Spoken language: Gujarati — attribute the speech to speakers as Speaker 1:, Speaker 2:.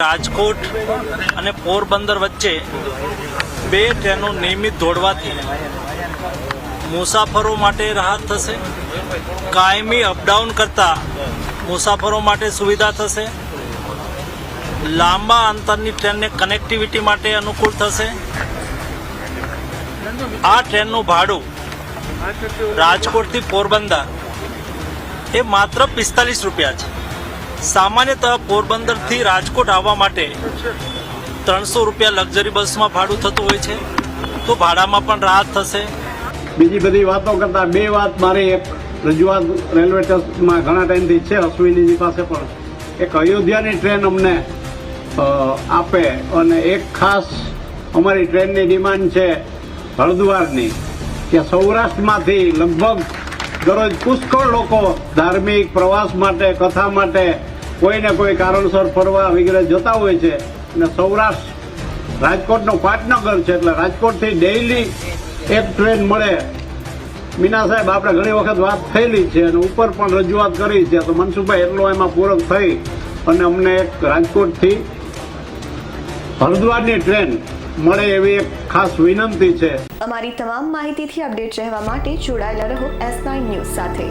Speaker 1: રાજકોટ અને પોરબંદર વચ્ચે બે ટ્રેનો નિયમિત દોડવાથી મુસાફરો માટે રાહત થશે, કાયમી અપડાઉન કરતા મુસાફરો માટે સુવિધા થશે, લાંબા અંતરની ટ્રેનને કનેક્ટિવિટી માટે અનુકૂળ થશે। આ ટ્રેનનું ભાડું રાજકોટથી પોરબંદર એ માત્ર 45 રૂપિયા છે। सामान्यतः पोरबंदर थी राजकोट आवा माटे 300 रुपया लग्जरी बस में भाड़ू थतुं होय छे, तो भाड़ा में पण राहत थशे।
Speaker 2: बीजी बधी वातो करता बे वात मारी एक रजूआत रेलवे स्टेशन में घणा टाइम थी छे अश्विनी जी पासे पण एक अयोध्यानी ट्रेन अमने आपे अने एक खास अमारी ट्रेननी डिमांड छे हरिद्वारनी के सौराष्ट्रमांथी लगभग दररोज पुष्कळ लोको धार्मिक प्रवास माटे कथा माटे कोई ने कोई कारणसर फरवा वगैरह जता होय छे अने सौराष्ट्र राजकोटनो पाटनगर छे એટલે રાજકોટથી ડેઈલી એક ટ્રેન મળે। મીના સાહેબ આપણે ઘણી વખત વાત થયેલી છે અને ઉપર પણ રજૂઆત કરી છે, તો મનસુખભાઈ એટલો એમાં પૂરક થઈ અને અમને એક રાજકોટથી હરિદ્વારની ટ્રેન મળે એવી એક ખાસ વિનંતી છે।
Speaker 3: અમારી તમામ માહિતીથી અપડેટ રહેવા માટે જોડાયેલા રહો S9 ન્યૂઝ સાથે।